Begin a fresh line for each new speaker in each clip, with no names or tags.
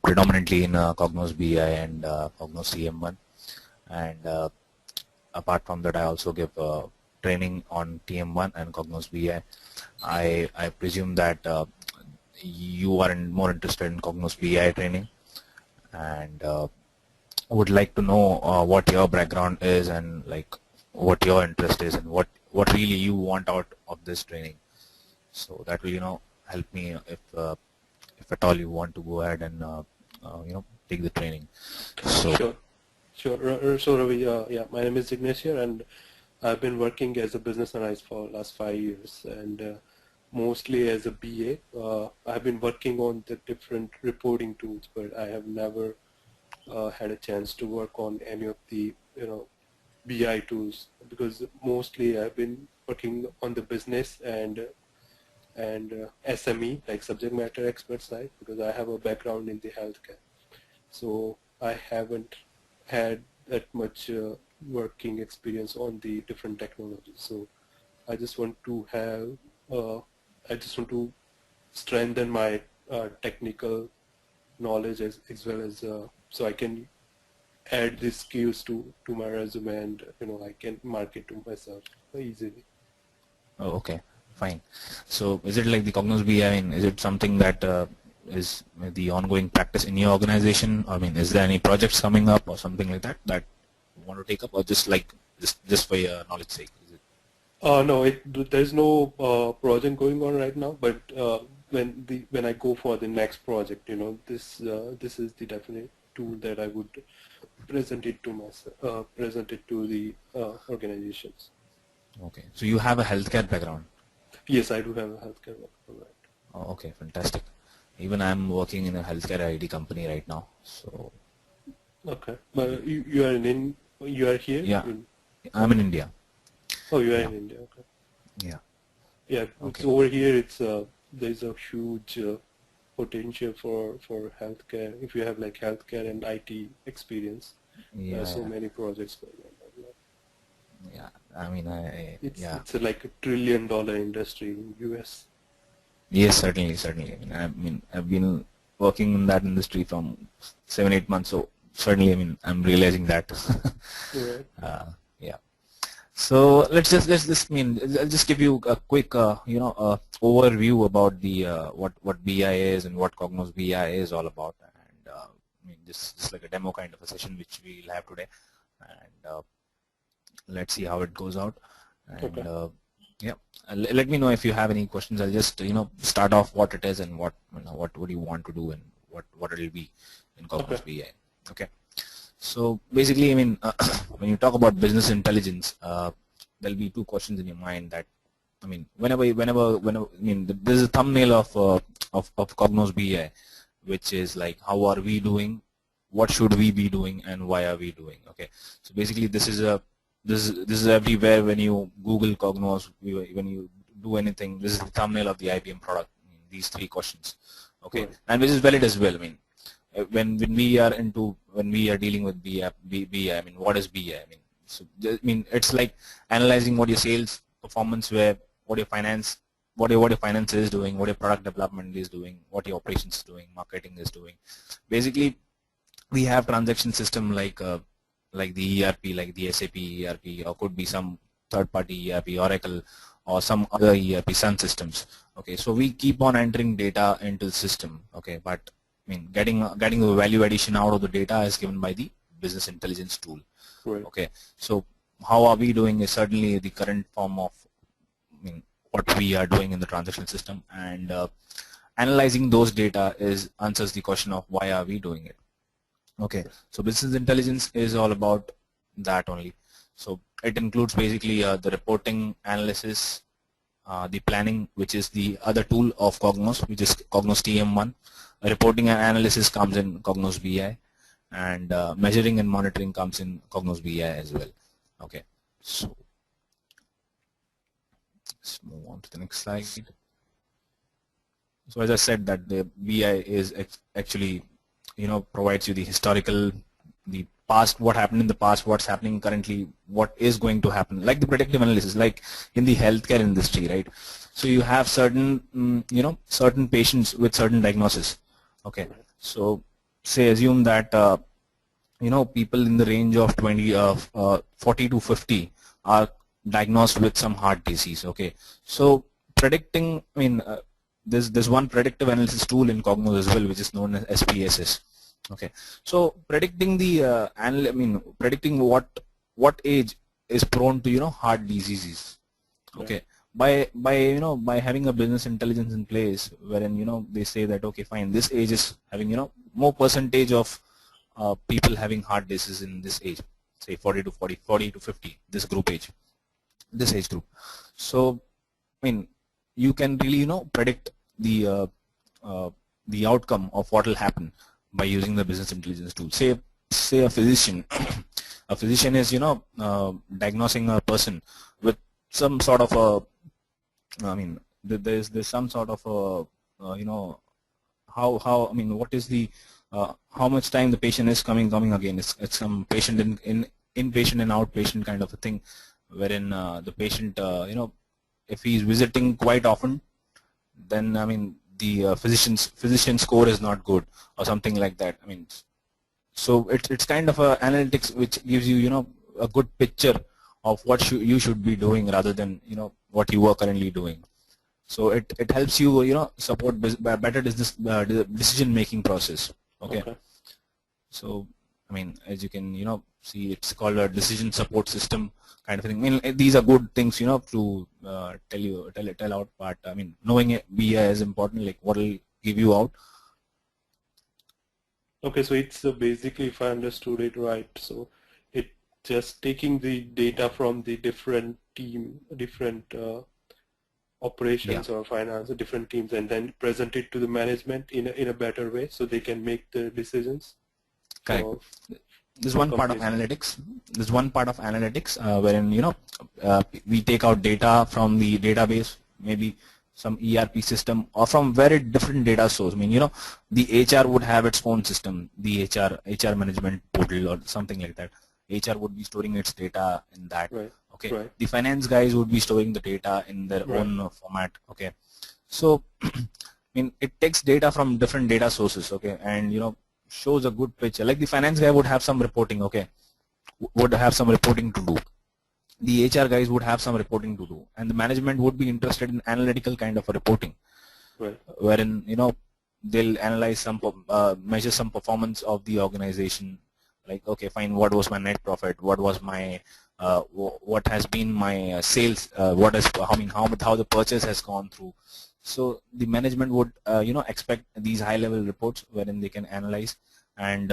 Predominantly in Cognos BI and Cognos TM1, and apart from that I also give training on TM1 and Cognos BI. I presume that you are more interested in Cognos BI training, and would like to know what your background is and like what your interest is and what really you want out of this training. So that will help me if at all you want to go ahead and take the training. So
Sure. Ravi, yeah, my name is Jignesh here, and I've been working as a business analyst for the last 5 years, and mostly as a BA. I've been working on the different reporting tools, but I have never had a chance to work on any of the BI tools, because mostly I've been working on the business and SME, like subject matter expert side, because I have a background in the healthcare. So I haven't had that much working experience on the different technologies. So I just want to strengthen my technical knowledge as well as so I can add these skills to my resume, and I can market to myself easily.
Oh, okay, fine. So is it like the Cognos BI? I mean, is it something that is the ongoing practice in your organization? I mean, is there any projects coming up or something like that that you want to take up, or just for your knowledge sake? Is it?
No, there's no project going on right now. But when I go for the next project, this is the definite tool that I would present it to myself, present it to the organizations.
Okay, so you have a healthcare background.
Yes, I do have a healthcare background. Right.
Oh, okay, fantastic. Even I'm working in a healthcare IT company right now. So.
Okay, but you are here?
Yeah, I'm in India.
Oh, you are in India. Okay.
Yeah.
Yeah,
okay.
It's over here. There's a huge potential for healthcare. If you have like healthcare and IT experience, there are so many projects going on.
Yeah, I mean,
it's like $1 trillion industry in US.
Yes, certainly. I mean, I've been working in that industry from 7-8 months, so certainly, I mean, I'm realizing that.
Right.
Yeah. So I'll just give you a quick, overview about the what BI is and what Cognos BI is all about, and I mean, just like a demo kind of a session which we'll have today, and let's see how it goes out. And
okay.
Yeah, let me know if you have any questions. I'll just start off what it is and what do you want to do and what it will be in Cognos BI. Okay. So basically, I mean, when you talk about business intelligence, there'll be two questions in your mind. That, I mean, whenever I mean, there's a thumbnail of Cognos BI, which is like, how are we doing, what should we be doing, and why are we doing? Okay. So basically, this is everywhere. When you Google Cognos, when you do anything, this is the thumbnail of the IBM product. I mean, these three questions. Okay.
Right.
And which is valid as well. I mean, when we are dealing with BI, I mean, what is BI? I mean, it's like analyzing what your sales performance were, what your finance is doing, what your product development is doing, what your operations is doing, marketing is doing. Basically, we have transaction system like the ERP, like the SAP ERP, or could be some third-party ERP, Oracle, or some other ERP, Sun systems. Okay, so we keep on entering data into the system. Okay, but I mean, getting the value addition out of the data is given by the business intelligence tool.
Right.
Okay, so how are we doing is certainly the current form of, I mean, what we are doing in the transaction system, and analyzing those data answers the question of why are we doing it. Okay, so business intelligence is all about that only. So it includes basically the reporting, analysis, the planning, which is the other tool of Cognos, which is Cognos TM1. Reporting and analysis comes in Cognos BI, and measuring and monitoring comes in Cognos BI as well. Okay, so let's move on to the next slide. So as I said, that the BI is actually provides you the historical the past, what happened in the past, what's happening currently, what is going to happen, like the predictive analysis, like in the healthcare industry, right? So you have certain, certain patients with certain diagnosis. Okay, so say assume that people in the range of 40 to 50 are diagnosed with some heart disease. Okay, so predicting, there's one predictive analysis tool in Cognos as well, which is known as SPSS. Okay, so predicting the predicting what age is prone to heart diseases. Okay, by having a business intelligence in place, wherein they say that, okay, fine, this age is having more percentage of people having heart disease in this age, say 40 to 50, this age group. So you can really predict the outcome of what will happen by using the business intelligence tool. Say a physician a physician is diagnosing a person with some sort of a, there's some sort of a what is the how much time the patient is coming again. It's some patient in inpatient and outpatient kind of a thing, wherein the patient if he's visiting quite often, then the physician score is not good or something like that. So it's kind of a analytics which gives you a good picture of what you should be doing rather than what you are currently doing. So it helps you support better decision making process. Okay. So as you can see, it's called a decision support system kind of thing. These are good things to tell out, but knowing BI is important, like what will give you out.
Okay, so it's basically, if I understood it right, so it just taking the data from the different operations or finance, different teams, and then present it to the management in a better way, so they can make the decisions.
Correct. There's one part of analytics. There's one part of analytics wherein we take out data from the database, maybe some ERP system, or from very different data source. The HR would have its own system, the HR management portal or something like that. HR would be storing its data in that.
Right.
Okay.
Right.
The finance guys would be storing the data in their own format. Okay. So it takes data from different data sources. Okay, and shows a good picture. Like the finance guy would have some reporting. Okay, would have some reporting to do. The HR guys would have some reporting to do, and the management would be interested in analytical kind of a reporting,
right,
wherein they'll analyze some measure some performance of the organization. Like, okay, fine, what was my net profit? What was my what has been my sales? What is how the purchase has gone through. So the management would expect these high-level reports wherein they can analyze, and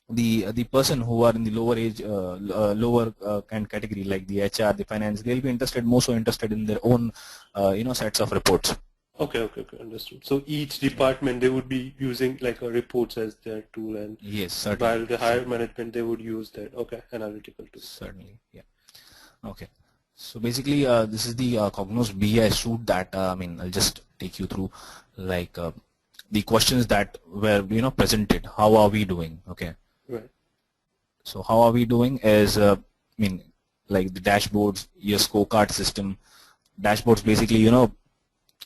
the person who are in the lower age, lower kind category, like the HR, the finance, they'll be more so interested in their own sets of reports.
Okay, understood. So each department, they would be using like a reports as their tool, and
yes, certainly.
While the higher management, they would use that. Okay, analytical tool.
Certainly, yeah. Okay. So basically, this is the Cognos BI suite that I'll just take you through, like the questions that were presented. How are we doing? Okay.
Right.
So how are we doing is like the dashboards, your scorecard system. Dashboards basically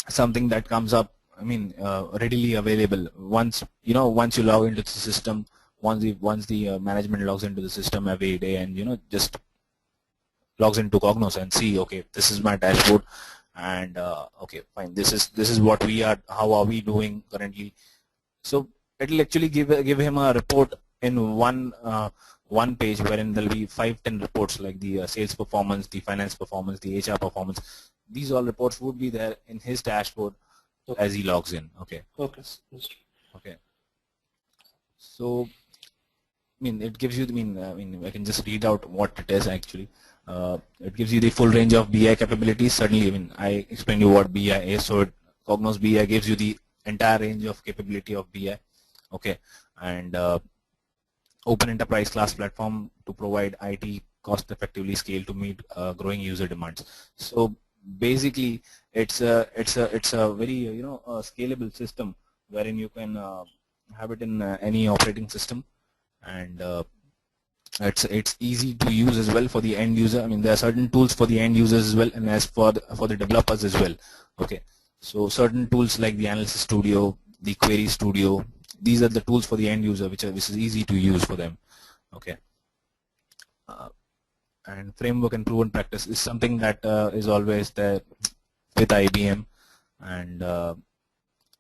something that comes up readily available once you log into the system. Once the management logs into the system every day and just logs into Cognos and see, okay, this is my dashboard, and okay, fine, this is what we are, how are we doing currently. So it will actually give him a report in one page, wherein there will be 5-10 reports, like the sales performance, the finance performance, the HR performance. These all reports would be there in his dashboard as he logs in. Okay.
Okay.
Okay. So it gives you, I can just read out what it is actually. It gives you the full range of BI capabilities. Certainly, I explained you what BI is. So Cognos BI gives you the entire range of capability of BI. Okay, and open enterprise class platform to provide IT cost effectively scale to meet growing user demands. So basically, it's a very scalable system wherein you can have it in any operating system, and it's easy to use as well for the end user. I mean, there are certain tools for the end users as well, and as for the developers as well. Okay, so certain tools like the Analysis Studio, the Query Studio, these are the tools for the end user, which is easy to use for them. Okay, and framework and proven practice is something that is always there with IBM, and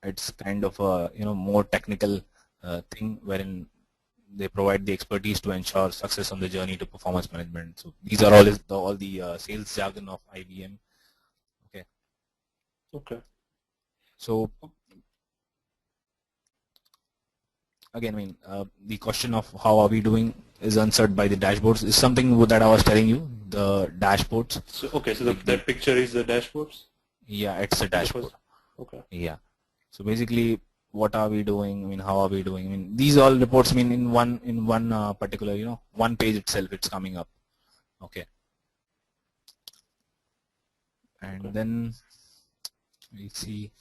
it's kind of a more technical thing wherein they provide the expertise to ensure success on the journey to performance management. So these are all the sales jargon of IBM. Okay.
Okay.
So again, I mean, the question of how are we doing is answered by the dashboards. Is something that I was telling you, the dashboards.
So okay, so that picture is the dashboards.
Yeah, it's a dashboard.
Okay.
Yeah. So basically, what are we doing? I mean, how are we doing? I mean, these all reports. I mean, in one particular, one page itself, it's coming up. Okay. And
okay.
then we see.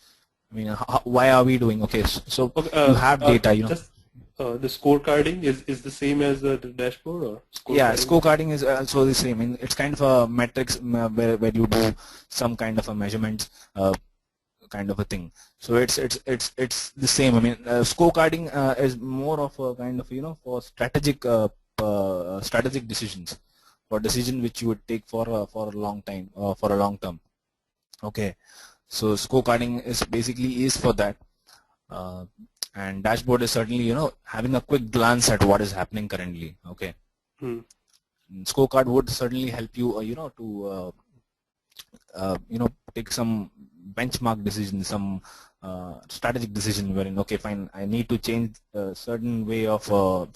I mean, why are we doing? Okay. So you have data.
Just, the scorecarding is the same as the dashboard, or scorecarding?
Yeah, scorecarding is also the same. I mean, it's kind of a metrics where you do some kind of a measurement. Kind of a thing. So it's the same. I mean, scorecarding is more of a kind of for strategic decisions, for decision which you would take for a long time, for a long term. Okay, so scorecarding is basically for that, and dashboard is certainly having a quick glance at what is happening currently. Okay, scorecard would certainly help you to take some benchmark decision, some strategic decision wherein, okay, fine, I need to change a certain way of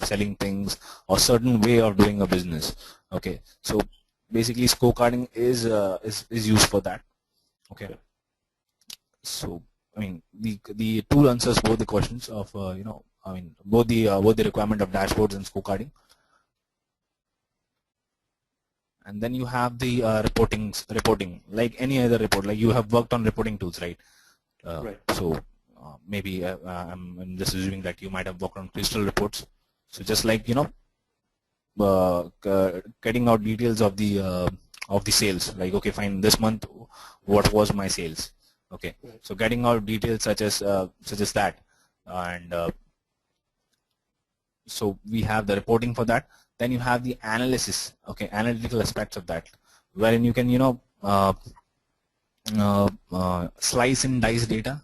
selling things or certain way of doing a business. Okay, so basically scorecarding is used for that. Okay, so I mean the tool answers both the questions of I mean both the requirement of dashboards and scorecarding. And then you have the reporting like any other report. Like you have worked on reporting tools, right?
Right.
So maybe I'm just assuming that you might have worked on crystal reports. So just like getting out details of the sales. Like, okay, fine, this month what was my sales? Okay,
right.
So getting out details such as that, and so we have the reporting for that. Then you have the analysis, okay, analytical aspects of that, wherein you can slice and dice data.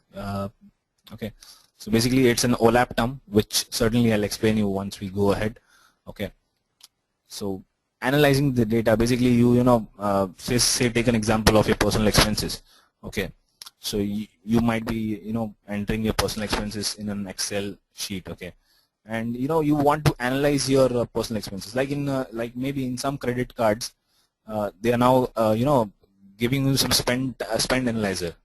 Okay, so basically it's an OLAP term, which certainly I'll explain you once we go ahead. Okay, so analyzing the data, basically say take an example of your personal expenses. Okay, so you might be entering your personal expenses in an Excel sheet. Okay, and you want to analyze your personal expenses, like like maybe in some credit cards, they are now giving you some spend analyzer,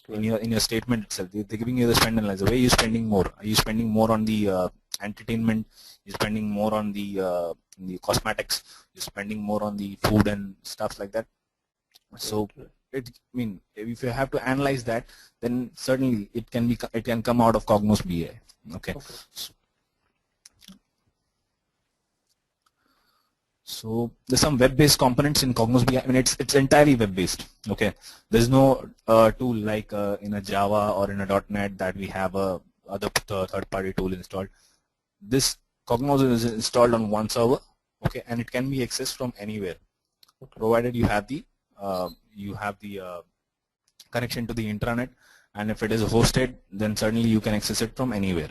in your statement itself. They're giving you the spend analyzer. Where are you spending more? Are you spending more on the entertainment? You're spending more on the cosmetics? You're spending more on the food and stuff like that. So I mean, if you have to analyze that, then certainly it can come out of Cognos BI. Okay. So there's some web-based components in Cognos BI. I mean, it's entirely web-based. Okay, there's no tool like in a Java or in a .NET that we have a other third-party tool installed. This Cognos is installed on one server. Okay, and it can be accessed from anywhere, provided you have the connection to the intranet, and if it is hosted, then certainly you can access it from anywhere.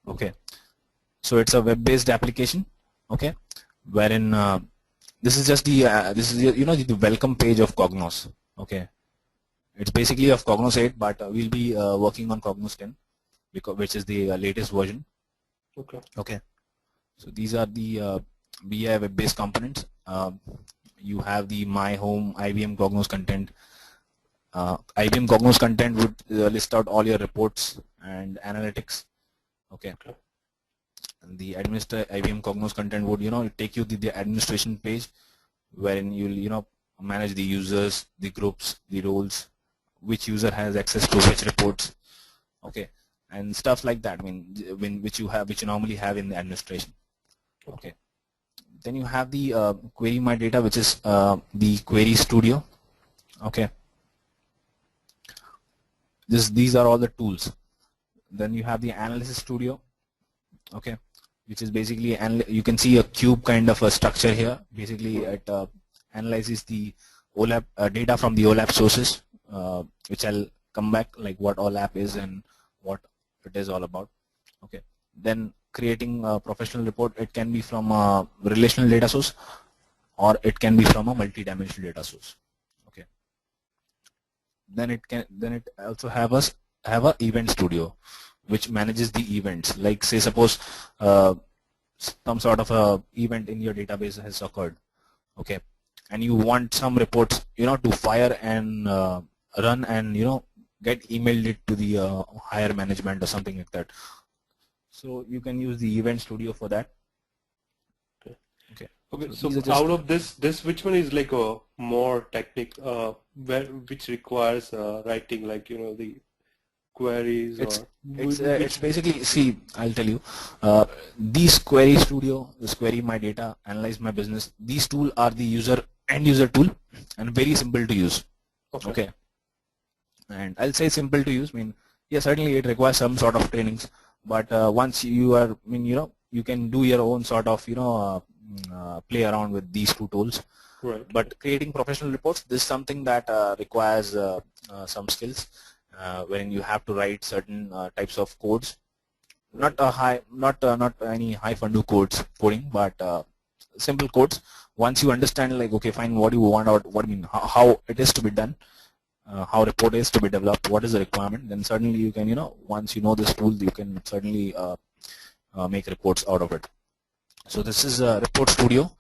Okay, so it's a web-based application. Okay, wherein this is just the the welcome page of Cognos. Okay, it's basically of Cognos 8, but we'll be working on Cognos 10, which is the latest version.
Okay.
Okay, so these are the BI web-based components. You have the My Home IBM Cognos content. IBM Cognos content would list out all your reports and analytics. Okay. And the IBM Cognos content would take you to the administration page, wherein you'll manage the users, the groups, the roles, which user has access to which reports. Okay, and stuff like that. I mean, which you normally have in the administration. Okay. Then you have the query my data, which is the query studio. Okay. These are all the tools. Then you have the analysis studio. Okay, which is basically, you can see a cube kind of a structure here. Basically, it analyzes the OLAP data from the OLAP sources, which I'll come back, like what OLAP is and what it is all about. Okay. Then creating a professional report, it can be from a relational data source, or it can be from a multi-dimensional data source. Okay. Then it also have a event studio, which manages the events. Like, say, suppose some sort of a event in your database has occurred. Okay, and you want some reports, to fire and run and get emailed it to the higher management or something like that. So you can use the event studio for that.
Okay. So out of this which one is like a more technical, which requires writing, like the queries?
It's basically, see, I'll tell you, these query studio, this query my data, analyze my business, these tools are the end user tool, and very simple to use. Okay. And I'll say simple to use. I mean, yeah, certainly it requires some sort of trainings, but once you are, you can do your own sort of, play around with these two tools.
Right.
But creating professional reports, this is something that requires some skills, wherein you have to write certain types of codes, not any high fundu coding, but simple codes. Once you understand, like, okay, fine, what do you want out, how it is to be done, how report is to be developed, what is the requirement, then certainly you can, once you know this tool, you can certainly make reports out of it. So this is a report studio,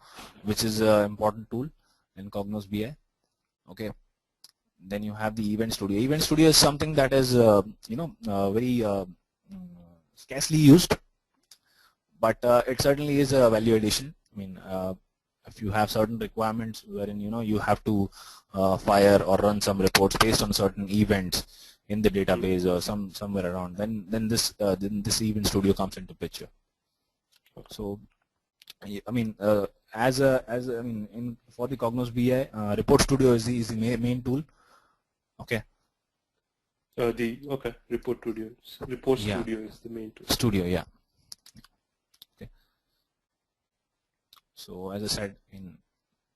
which is an important tool in Cognos BI. Okay. Then you have the event studio. Event studio is something that is, very scarcely used, but it certainly is a value addition. I mean, if you have certain requirements wherein you have to fire or run some reports based on certain events in the database or somewhere around, then this event studio comes into picture. So, I mean, for the Cognos BI, report studio is the main tool. Okay.
Report studio. Studio is the main tool.
Studio, yeah. Okay. So as I said,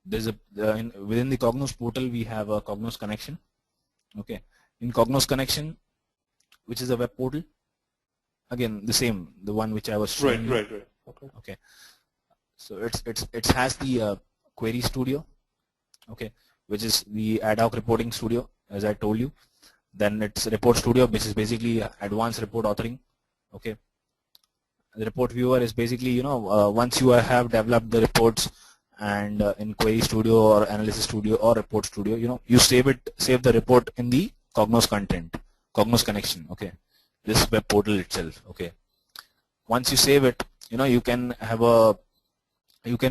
there's within the Cognos portal we have a Cognos Connection. Okay. In Cognos Connection, which is a web portal, again the one which I was showing you.
Right.
Okay. So it has the query studio. Okay, which is the ad hoc reporting studio, as I told you. Then it's report studio, which is basically advanced report authoring. Okay. The report viewer is basically, once you have developed the reports, and in query studio or analysis studio or report studio, you save the report in the Cognos Connection. Okay. This web portal itself. Okay. Once you save it, you can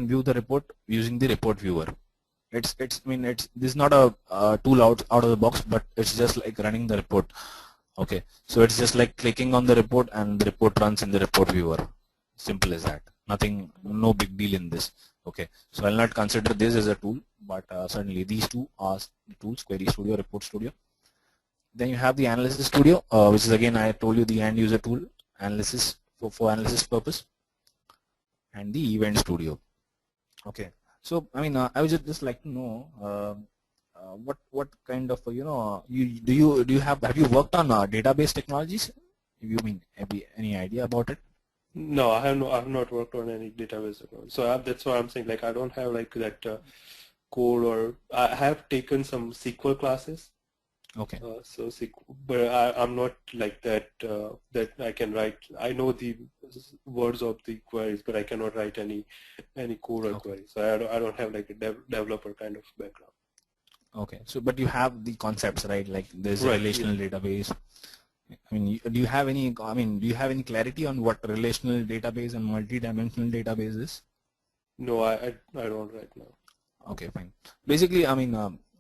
view the report using the report viewer. This is not a tool out of the box, but it's just like running the report. Okay, so it's just like clicking on the report and the report runs in the report viewer. Simple as that. No big deal in this. Okay, so I'll not consider this as a tool, but certainly these two are the tools: query studio, report studio. Then you have the analysis studio, which is, again, I told you, the end user tool, analysis for analysis purpose, and the event studio. Okay, so I would just like to know what kind of have you worked on database technologies? Any idea about it?
No, I have not worked on any database technology. So that's why I'm saying, like, I don't have like that code, or I have taken some SQL classes.
Okay.
But I'm not like that. That I can write. I know the words of the queries, but I cannot write any code or queries. So I don't have like a developer kind of background.
Okay. So, but you have the concepts, right? Like there's a relational database. Do you have any clarity on what relational database and multi-dimensional database is?
No, I don't right now.
Okay, fine. Basically,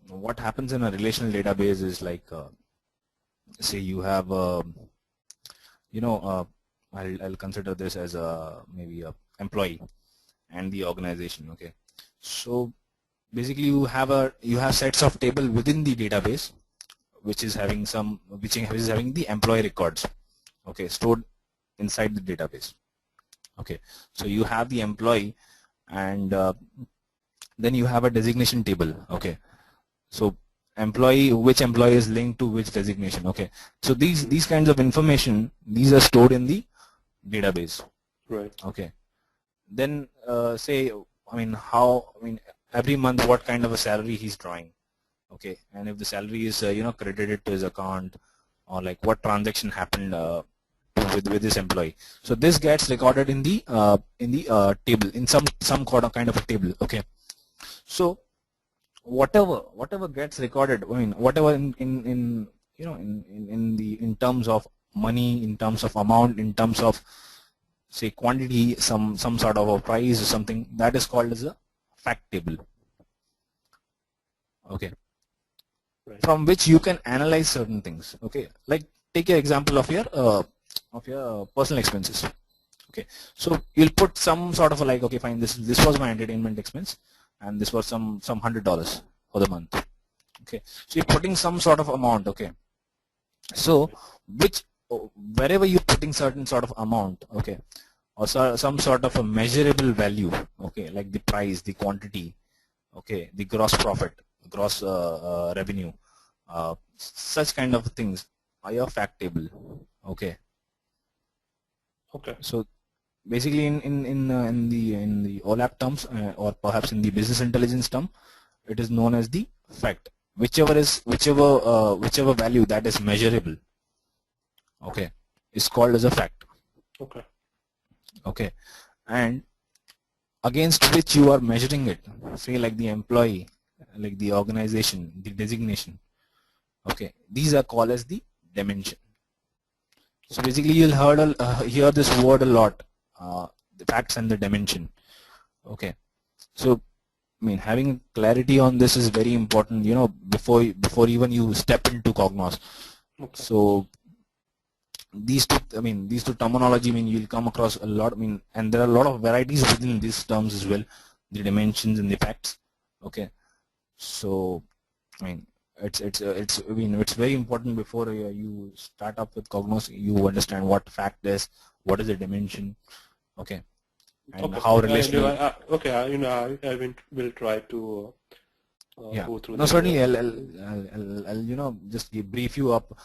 what happens in a relational database is like, say you have I'll consider this as maybe a employee and the organization. Okay, so basically you have sets of table within the database which is having the employee records, okay, stored inside the database. Okay, so you have the employee, and then you have a designation table. Okay, so which employee is linked to which designation. Okay, so these kinds of information, these are stored in the database.
Right.
Okay, then every month what kind of a salary he's drawing. Okay, and if the salary is credited to his account, or like what transaction happened with this employee. So this gets recorded in the table, in some kind of a table. Okay, so whatever gets recorded, whatever in terms of money, in terms of amount, in terms of say quantity, some sort of a price or something, that is called as a fact table. Okay, right. From which you can analyze certain things. Okay, like take an example of your personal expenses. Okay, so you'll put some sort of like, okay, fine, this was my entertainment expense, and this was some $100 for the month. Okay, so you're putting some sort of amount. Okay, so wherever you're putting certain sort of amount, okay, or some sort of a measurable value, okay, like the price, the quantity, okay, the gross profit, gross revenue, such kind of things are your fact table. Okay.
Okay.
So basically, in the OLAP terms, or perhaps in the business intelligence term, it is known as the fact. Whichever value that is measurable, okay, is called as a fact.
Okay.
Okay, and against which you are measuring it, say like the employee, like the organization, the designation. Okay, these are called as the dimension. So basically, you'll hear this word a lot, the facts and the dimension. Okay, so having clarity on this is very important, before even you step into Cognos.
Okay.
So these two terminology, you'll come across a lot, and there are a lot of varieties within these terms as well, the dimensions and the facts. Okay, so it's very important before you start up with Cognos, you understand what fact is, what is the dimension. Okay, and how relational.
I will try to go through.
No, certainly I'll just brief you up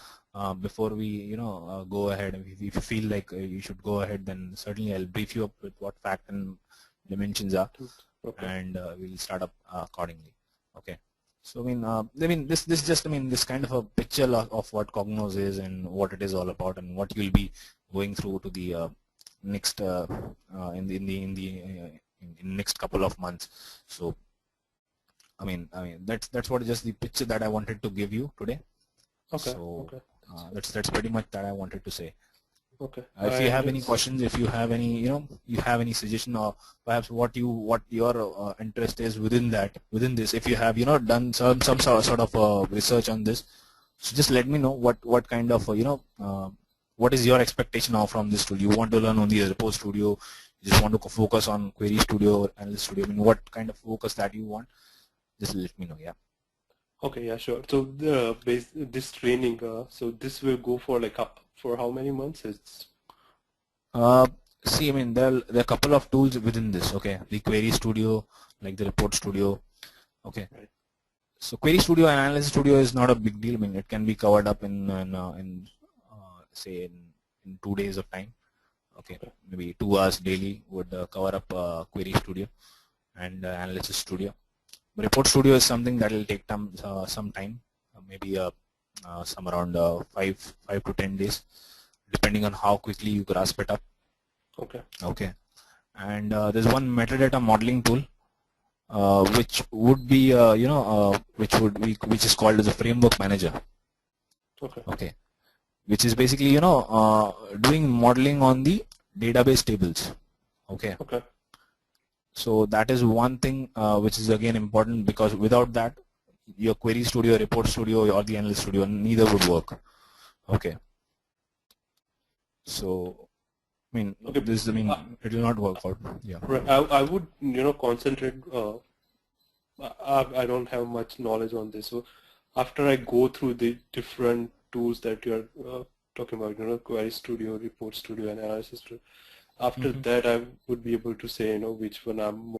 before we go ahead. If you feel like you should go ahead, then certainly I'll brief you up with what fact and dimensions are. Okay. And we'll start up accordingly. Okay. So this just this kind of a picture of what Cognos is and what it is all about, and what you'll be going through to the next in next couple of months. So that's what just the picture that I wanted to give you today. Okay. So that's pretty much that I wanted to say. Okay. If you have any questions, if you have any suggestion, or perhaps what your interest is within this, if you have done some sort of research on this, so just let me know what kind of what is your expectation now from this tool. You want to learn only the Report Studio, you just want to focus on Query Studio or Analyst Studio. what kind of focus that you want, just let me know. Yeah. Okay, yeah, sure. So this training, so this will go for for how many months? It's see, there are a couple of tools within this. Okay, the Query Studio, like the Report Studio. Okay, right. So Query Studio and Analysis Studio is not a big deal. It can be covered up in say in 2 days of time. Okay, maybe 2 hours daily would cover up Query Studio and Analysis Studio. Report Studio is something that will take some time, maybe some around 5 to 10 days, depending on how quickly you grasp it up. Okay. Okay. And there's one metadata modeling tool, which would be which is called as a framework manager. Okay. Okay. Which is basically doing modeling on the database tables. Okay. Okay. So that is one thing which is again important, because without that, your Query Studio, Report Studio, or the Analyst Studio, neither would work. Okay. So, I mean,
Okay.
this, I mean, it will not work out. Yeah.
Right. I would, concentrate. I don't have much knowledge on this. So after I go through the different tools that you're talking about, Query Studio, Report Studio, and Analysis Studio, after that I would be able to say, which one I'm